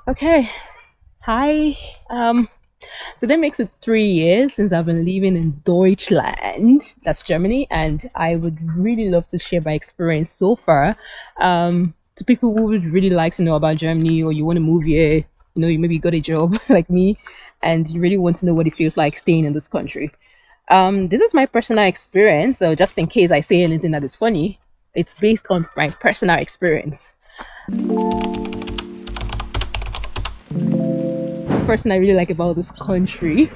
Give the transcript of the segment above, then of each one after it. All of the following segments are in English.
Okay. Hi. Um, Today makes it 3 years since I've been living in Deutschland, that's Germany, and I would really love to share my experience so far. To people who would really like to know about Germany, or you want to move here, you maybe got a job like me, and you really want to know what it feels like staying in this country. This is my personal experience, so just in case I say anything that is funny, it's based on my personal experience. First thing I really like about this country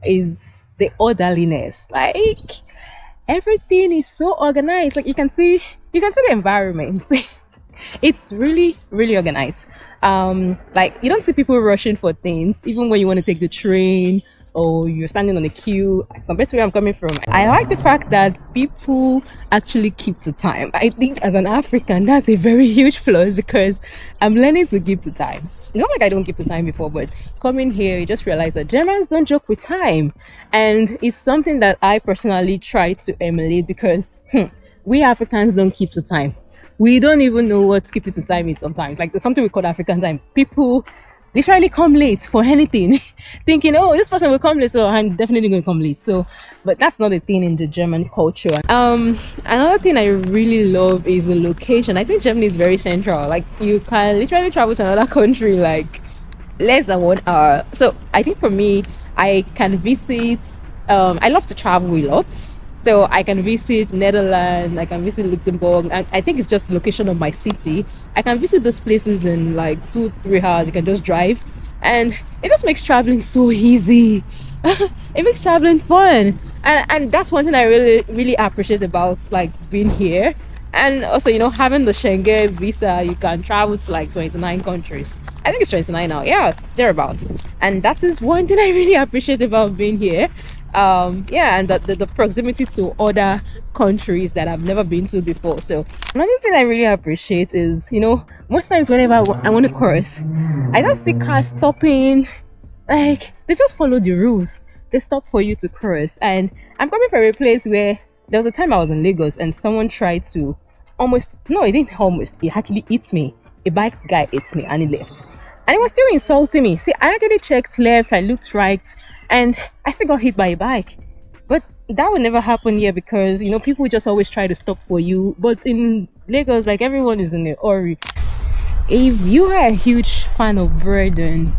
is the orderliness. Like everything is so organized. Like you can see the environment. It's really, really organized. Like you don't see people rushing for things, even when you want to take the train or you're standing on a queue. Compared to where I'm coming from, I like the fact that people actually keep to time. I think as an African, that's a very huge plus because I'm learning to keep to time. It's not like I don't keep to time before, but coming here, you just realize that Germans don't joke with time, and it's something that I personally try to emulate because we Africans don't keep to time. We don't even know what keeping to time is sometimes. Like there's something we call African time. People literally come late for anything, thinking, oh, this person will come late, so I'm definitely going to come late. So, but that's not a thing in the German culture. Another thing I really love is the location. I think Germany is very central. Like you can literally travel to another country like less than 1 hour. So I think for me, I can visit. I love to travel a lot, so I can visit Netherlands. I can visit Luxembourg. I think it's just the location of my city. I can visit those places in like 2 3 hours. You can just drive, and it just makes traveling so easy. It makes traveling fun, and that's one thing I really really appreciate about like being here. And also, having the Schengen visa, you can travel to like 29 countries. I think it's 29 now. Yeah, thereabouts. And that is one thing I really appreciate about being here. Yeah, and the proximity to other countries that I've never been to before. So another thing I really appreciate is, most times whenever I want to cross, I don't see cars stopping. Like they just follow the rules. They stop for you to cross. And I'm coming from a place where there was a time I was in Lagos and someone tried to almost, no, he didn't almost, he actually hit me. A bike guy hit me and he left. And he was still insulting me. See, I actually checked left, I looked right, and I still got hit by a bike. But that would never happen here because people just always try to stop for you. But in Lagos, like everyone is in a hurry. If you are a huge fan of bread, then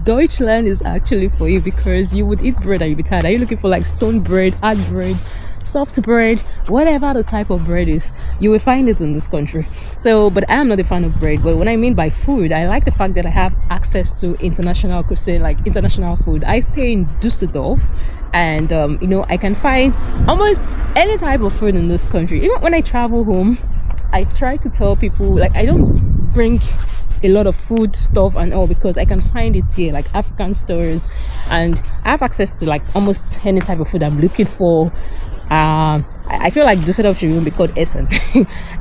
Deutschland is actually for you because you would eat bread and you'll be tired. Are you looking for like stone bread, hard bread, soft bread, whatever the type of bread is? You will find it in this country. So, but I am not a fan of bread. But what I mean by food, I like the fact that I have access to international cuisine, like international food. I stay in Dusseldorf, and I can find almost any type of food in this country. Even when I travel home, I try to tell people like I don't bring a lot of food stuff and all because I can find it here, like African stores, and I have access to like almost any type of food I'm looking for. I feel like Dusseldorf should even be called Essen.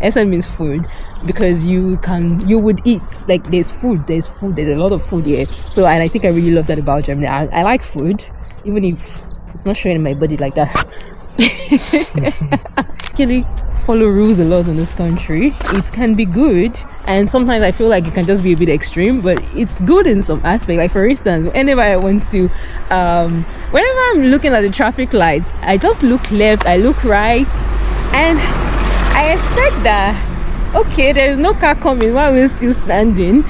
Essen means food because you would eat, like there's a lot of food here. So, and I think I really love that about Germany. I like food, even if it's not showing in my body like that. Actually follow rules a lot in this country. It can be good, and sometimes I feel like it can just be a bit extreme, but it's good in some aspect. Like for instance, whenever I want to whenever I'm looking at the traffic lights, I just look left, I look right, and I expect that okay, there's no car coming while we're still standing.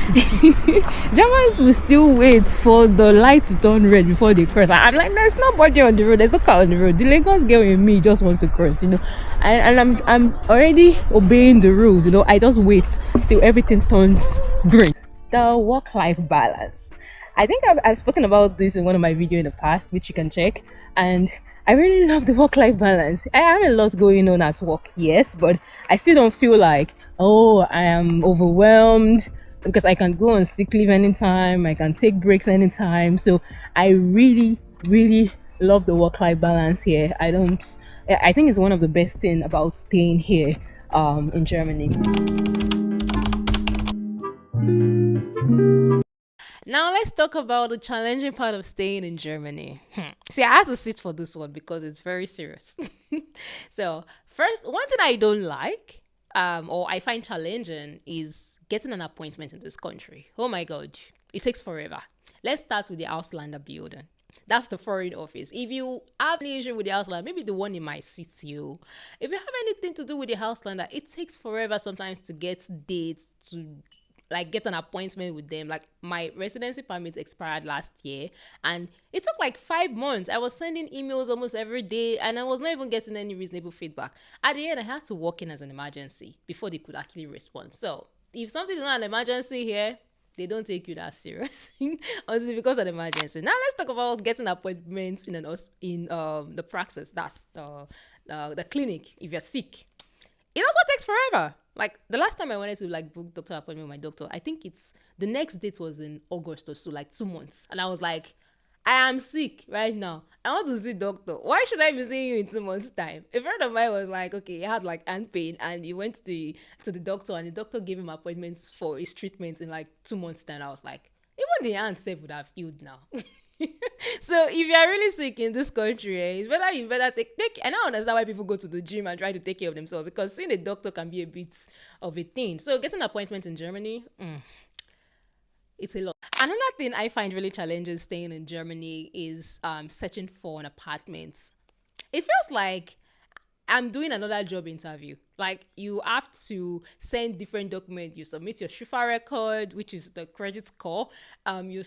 Germans will still wait for the light to turn red before they cross. I'm like, there's nobody on the road, there's no car on the road. The Lagos girl in me just wants to cross, and I'm already obeying the rules. I just wait till everything turns green. The work-life balance. I think I've spoken about this in one of my videos in the past, which you can check. And I really love the work-life balance. I have a lot going on at work, yes, but I still don't feel like, oh, I am overwhelmed because I can go on sick leave anytime. I can take breaks anytime. So I really, really love the work-life balance here. I think it's one of the best things about staying here in Germany. Now let's talk about the challenging part of staying in Germany. See, I had to sit for this one because it's very serious. So first, one thing I don't like, or I find challenging, is getting an appointment in this country. Oh my god. It takes forever. Let's start with the Auslander building. That's the foreign office. If you have any issue with the Auslander, maybe the one in my city. If you have anything to do with the Auslander, it takes forever sometimes to get dates, to like get an appointment with them. Like my residency permit expired last year and it took like 5 months. I was sending emails almost every day and I was not even getting any reasonable feedback. At the end, I had to walk in as an emergency before they could actually respond. So if something is not an emergency here, they don't take you that serious until because of the emergency. Now let's talk about getting appointments in the praxis. That's the clinic. If you're sick, it also takes forever. Like the last time I wanted to like book doctor appointment with my doctor, I think it's the next date was in August or so, like 2 months. And I was like, I am sick right now. I want to see doctor. Why should I be seeing you in 2 months' time? A friend of mine was like, okay, he had like hand pain and he went to the doctor and the doctor gave him appointments for his treatment in like 2 months' time. I was like, even the hand safe would have healed now. So if you are really sick in this country, it's better you better take. And I don't understand why people go to the gym and try to take care of themselves because seeing a doctor can be a bit of a thing. So getting an appointment in Germany, it's a lot. Another thing I find really challenging staying in Germany is searching for an apartment. It feels like I'm doing another job interview. Like you have to send different documents. You submit your Shufa record, which is the credit score. You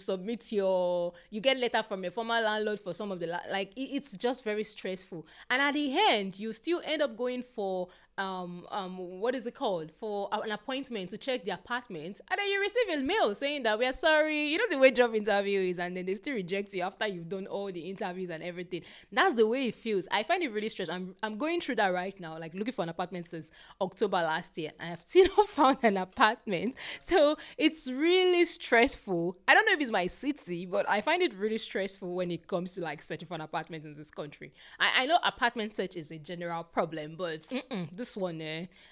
get letter from your former landlord for some of the it's just very stressful. And at the end, you still end up going for what is it called, for an appointment to check the apartment, and then you receive a mail saying that we are sorry, you know the way job interview is, and then they still reject you after you've done all the interviews and everything. That's the way it feels. I find it really stressful. I'm going through that right now, like looking for an apartment since October last year, and I've still not found an apartment. So it's really stressful. I don't know if it's my city, but I find it really stressful when it comes to like searching for an apartment in this country. I know apartment search is a general problem, but this one,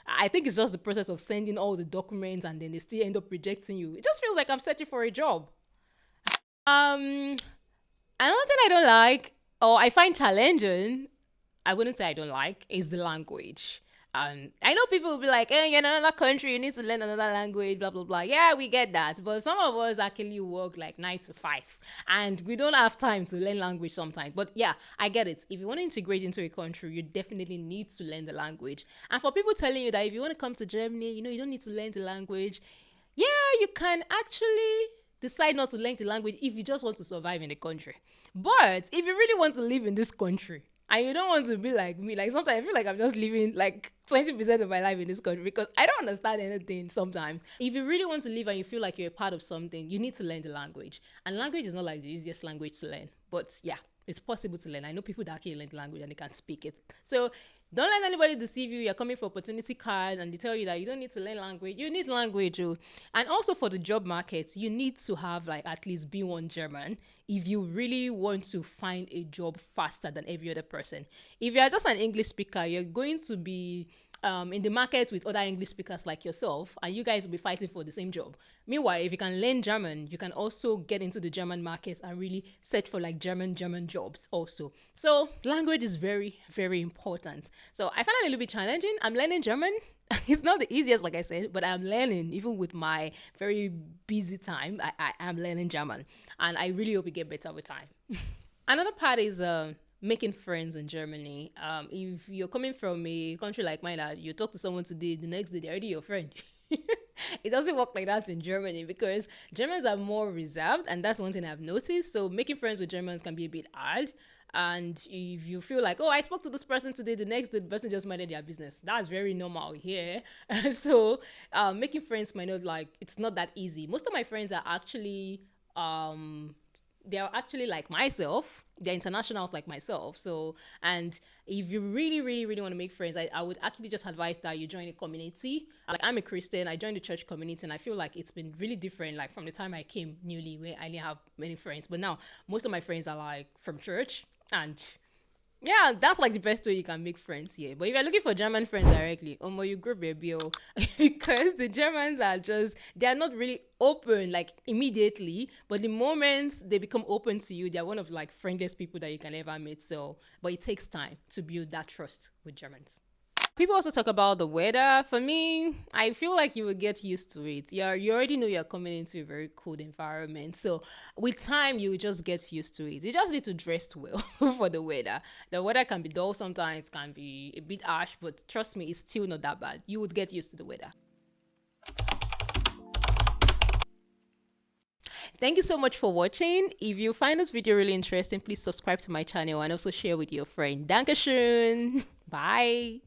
I think it's just the process of sending all the documents and then they still end up rejecting you. It just feels like I'm searching for a job. Another thing I don't like, or I find challenging, I wouldn't say I don't like, is the language. I know people will be like, you're in another country, you need to learn another language, blah, blah, blah. Yeah, we get that. But some of us actually work like 9 to 5 and we don't have time to learn language sometimes. But yeah, I get it. If you want to integrate into a country, you definitely need to learn the language. And for people telling you that if you want to come to Germany, you don't need to learn the language. Yeah, you can actually decide not to learn the language if you just want to survive in the country. But if you really want to live in this country, and you don't want to be like me, like sometimes I feel like I'm just living like 20% of my life in this country because I don't understand anything sometimes. If you really want to live and you feel like you're a part of something, you need to learn the language. And language is not like the easiest language to learn. But yeah, it's possible to learn. I know people that actually learn the language and they can speak it. So don't let anybody deceive you. You're coming for opportunity cards and they tell you that you don't need to learn language. You need language. And also for the job market, you need to have like at least B1 German if you really want to find a job faster than every other person. If you're just an English speaker, you're going to be in the market with other English speakers like yourself, and you guys will be fighting for the same job. Meanwhile, if you can learn German, you can also get into the German market and really search for like German jobs also. So language is very, very important. So I find it a little bit challenging. I'm learning German. It's not the easiest, like I said, but I'm learning. Even with my very busy time, I am learning German, and I really hope it get better with time. Another part is making friends in Germany. If you're coming from a country like mine that you talk to someone today, the next day they're already your friend. It doesn't work like that in Germany because Germans are more reserved, and that's one thing I've noticed. So making friends with Germans can be a bit hard. And if you feel like, oh, I spoke to this person today, the next day the person just minded their business. That's very normal here. So making friends might not like, it's not that easy. Most of my friends are actually they're actually like myself. They're internationals like myself. So, and if you really, really, really want to make friends, I would actually just advise that you join a community. Like I'm a Christian, I joined the church community, and I feel like it's been really different. Like from the time I came newly, where I didn't have many friends, but now most of my friends are like from church, and yeah, that's like the best way you can make friends here. But if you're looking for German friends directly, you group a bill because the Germans are they're not really open like immediately, but the moment they become open to you, they're one of like friendliest people that you can ever meet. So, but it takes time to build that trust with Germans. People also talk about the weather. For me, I feel like you will get used to it. You already know you're coming into a very cold environment. So with time, you will just get used to it. You just need to dress well for the weather. The weather can be dull sometimes, can be a bit harsh, but trust me, it's still not that bad. You would get used to the weather. Thank you so much for watching. If you find this video really interesting, please subscribe to my channel and also share with your friend. Dankeschön. Bye.